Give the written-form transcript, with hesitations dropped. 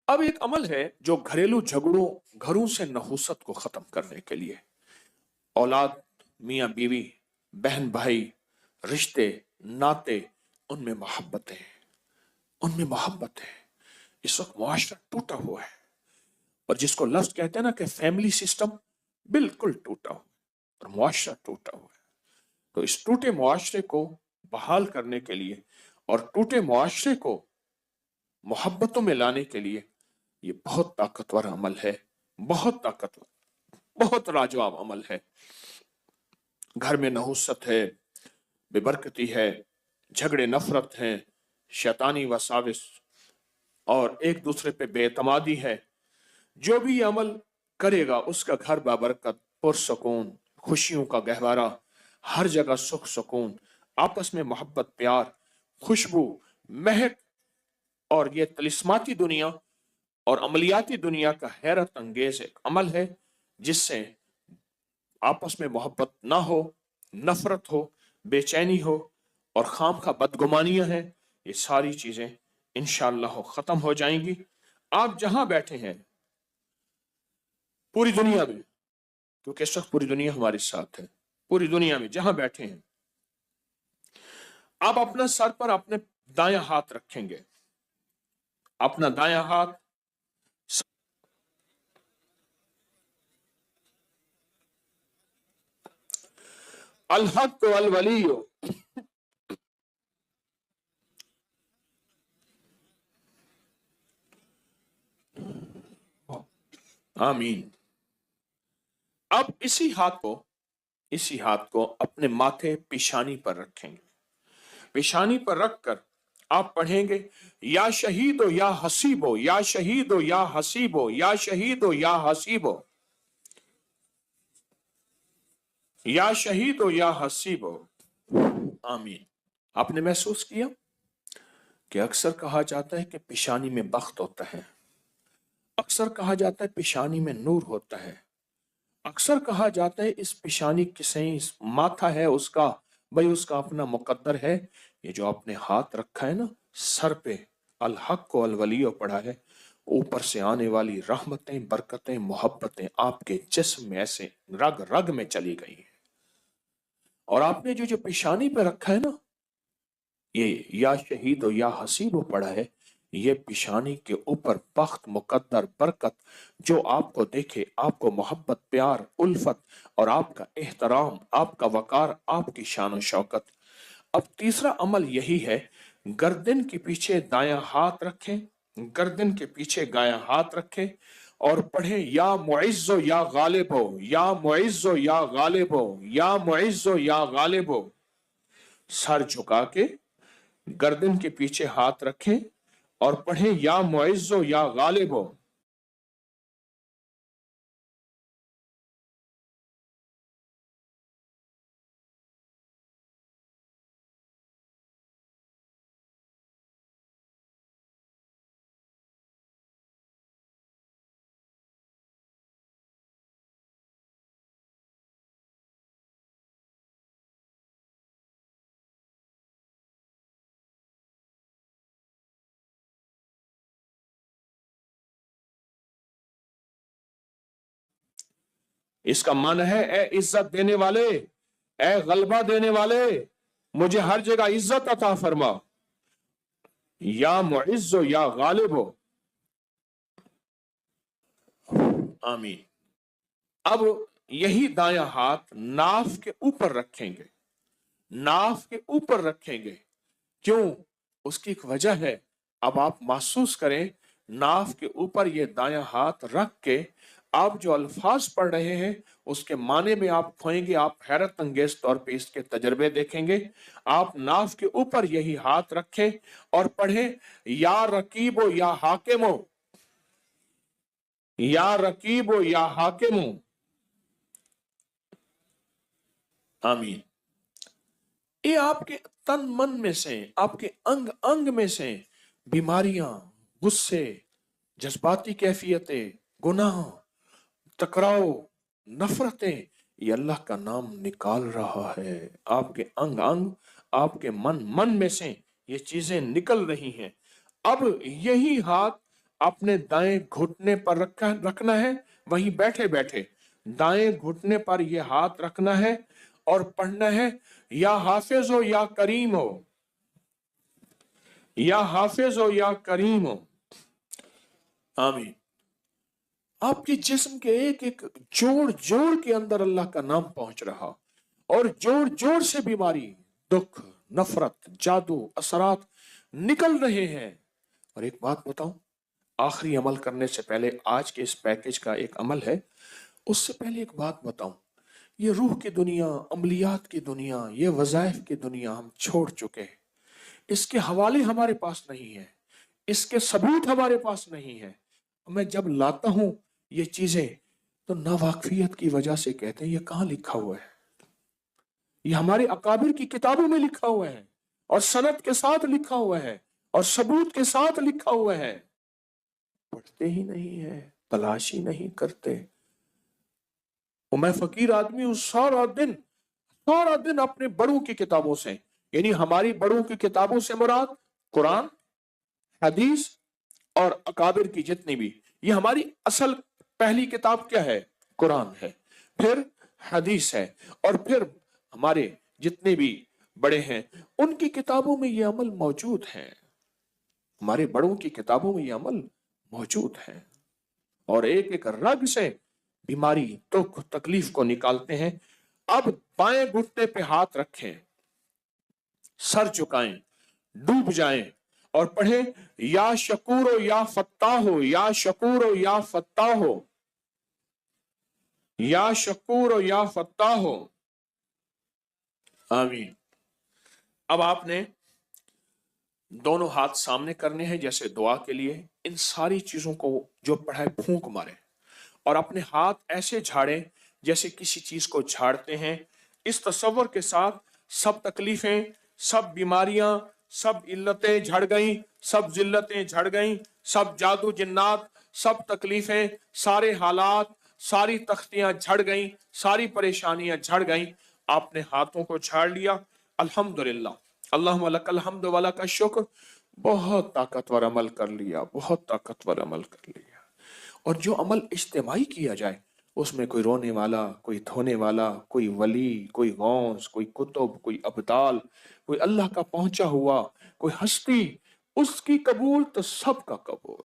अब एक अमल है जो घरेलू झगड़ों, घरों से नहुसत को खत्म करने के लिए, औलाद, मियाँ बीवी, बहन भाई, रिश्ते, नाते, उनमें मोहब्बतें, उनमें मोहब्बत है। इस वक्त मुआशरा टूटा हुआ है, और जिसको लफ्ज कहते हैं ना कि फैमिली सिस्टम बिल्कुल टूटा हुआ है और मुआशरा टूटा हुआ है। तो इस टूटे मुआशरे को बहाल करने के लिए और टूटे मुआशरे को मोहब्बतों में लाने के लिए ये बहुत ताकतवर अमल है, बहुत ताकतवर, बहुत लाजवाब अमल है। घर में नहुसत है, बेबरकती है, झगड़े नफरत हैं, शैतानी वसाविस और एक दूसरे पे बेतमादी है। जो भी ये अमल करेगा उसका घर बाबरकत, पुरसकून, खुशियों का गहवारा, हर जगह सुख सुकून, आपस में मोहब्बत, प्यार, खुशबू, महक, और ये तिलिस्माती दुनिया और अमलियाती दुनिया का हैरत अंगेज एक अमल है जिससे आपस में मोहब्बत ना हो, नफरत हो, बेचैनी हो और खामखा बदगुमानियां हैं। ये सारी चीजें इंशाअल्लाह खत्म हो जाएंगी। आप जहां बैठे हैं पूरी दुनिया में, क्योंकि इस वक्त पूरी दुनिया हमारे साथ है, पूरी दुनिया में जहां बैठे हैं आप अपना सर पर अपने दायां हाथ रखेंगे, अपना दायां हाथ अल हक वल वली, आमीन। अब इसी हाथ को अपने माथे पेशानी पर रखेंगे। पेशानी पर रखकर आप पढ़ेंगे, या शहीदो या हसीबो, या शहीदो या हसीबो, या शहीदो या हसीबो, या शहीदो या हसीबो। आमीन। आपने महसूस किया कि अक्सर कहा जाता है कि पेशानी में बख्त होता है, अक्सर कहा जाता है पेशानी में नूर होता है, अक्सर कहा जाता है इस पेशानी किसे इस माथा है उसका, भाई उसका अपना मुकद्दर है। ये जो आपने हाथ रखा है ना सर पे, अल हक को अल वलियो पढ़ा है, ऊपर से आने वाली रहमतें, बरकतें, मोहब्बतें आपके जिस्म में ऐसे रग रग में चली गई हैं। और आपने जो जो पेशानी पे रखा है ना, ये या शहीद हो या हसीब हो पड़ा है, ये पेशानी के ऊपर बख्त, मुकद्दर, बरकत, जो आपको देखे, आपको मोहब्बत, प्यार, उल्फत और आपका एहतराम, आपका वकार, आपकी शान और शौकत। अब तीसरा अमल यही है, गर्दन के पीछे दायां हाथ रखें, गर्दन के पीछे दायां हाथ रखें और पढ़ें, या मुइज़्ज़ो या गालिब हो, या मुइज़्ज़ो या गालिब हो, या मुइज़्ज़ो या गालिब हो। सर झुका के गर्दन के पीछे हाथ रखें और पढ़ें, या मुइज़्ज़ो या गालिब हो। इसका मन है, ए इज्जत देने वाले, ए गलबा देने वाले, मुझे हर जगह इज्जत अता फरमा, या मुइज़्ज़ो या गालिब हो। आमीन। अब यही दायां हाथ नाफ के ऊपर रखेंगे, नाफ के ऊपर रखेंगे। क्यों? उसकी एक वजह है। अब आप महसूस करें, नाफ के ऊपर ये दायां हाथ रख के आप जो अल्फाज पढ़ रहे हैं उसके माने में आप खोएंगे, आप हैरत अंगेज तौर पे इसके तजर्बे देखेंगे। आप नाफ के ऊपर यही हाथ रखें और पढ़ें, या रकीबो या हाकिमो, या रकीबो या हाकिमो। आमीन। ये आपके तन मन में से, आपके अंग अंग में से बीमारियां, गुस्से, जज्बाती कैफियतें, गुनाह, टकराव, नफरतें, ये अल्लाह का नाम निकाल रहा है। आपके अंग अंग, आपके मन मन में से ये चीजें निकल रही हैं। अब यही हाथ अपने दाएं घुटने पर रखना है, वहीं बैठे बैठे दाएं घुटने पर यह हाथ रखना है और पढ़ना है, या हाफिज हो या करीम हो, या हाफिज हो या करीम हो। आमीन। आपके जिस्म के एक एक जोड़ जोड़ के अंदर अल्लाह का नाम पहुंच रहा, और जोड़ जोड़ से बीमारी, दुख, नफरत, जादू, असरात निकल रहे हैं। और एक बात बताऊं, आखिरी अमल करने से पहले, आज के इस पैकेज का एक अमल है, उससे पहले एक बात बताऊं, ये रूह की दुनिया, अमलियात की दुनिया, ये वज़ाइफ की दुनिया हम छोड़ चुके हैं। इसके हवाले हमारे पास नहीं है, इसके सबूत हमारे पास नहीं है। मैं जब लाता हूं ये चीजें, तो नावाकफियत की वजह से कहते हैं ये कहां लिखा हुआ है, ये हमारे अकाबिर की किताबों में लिखा हुआ है, और सनद के साथ लिखा हुआ है, और सबूत के साथ लिखा हुआ है। पढ़ते ही नहीं है, तलाश ही नहीं करते। और मैं फकीर आदमी हूं, सारा दिन अपने बड़ों की किताबों से, यानी हमारी बड़ों की किताबों से मुराद कुरान, हदीस और अकाबिर की जितनी भी, ये हमारी असल पहली किताब क्या है? कुरान है, फिर हदीस है, और फिर हमारे जितने भी बड़े हैं उनकी किताबों में ये अमल मौजूद है, हमारे बड़ों की किताबों में ये अमल मौजूद है। और एक एक रग से बीमारी, दुख, तकलीफ को निकालते हैं। अब बाएं घुटने पे हाथ रखें, सर झुकाएं, डूब जाएं और पढ़े, या शकूर या फत्ताह हो, या शकूर या फत्ताह हो, या शकूर या फत्ताह हो। आमीन। अब आपने दोनों हाथ सामने करने हैं जैसे दुआ के लिए। इन सारी चीजों को जो पढ़ा है फूंक मारे, और अपने हाथ ऐसे झाड़े जैसे किसी चीज को झाड़ते हैं। इस तसव्वुर के साथ सब तकलीफें, सब बीमारियां, सब इल्लतें झड़ गईं, सब जिल्लतें झड़ गईं, सब जादू जिन्नात, सब तकलीफें, सारे हालात, सारी तख्तियां झड़ गईं, सारी परेशानियां झड़ गईं। आपने हाथों को झाड़ लिया। अल्हम्दुलिल्लाह, अल्लाहुम्मा लकल हम्द व लका शुक्र। बहुत ताकतवर अमल कर लिया, बहुत ताकतवर अमल कर लिया। और जो अमल इज्तिमाई किया जाए, उसमें कोई रोने वाला, कोई धोने वाला, कोई वली, कोई गौस, कोई कुतुब, कोई अब्दाल, कोई अल्लाह का पहुंचा हुआ, कोई हस्ती, उसकी कबूल तो सबका कबूल।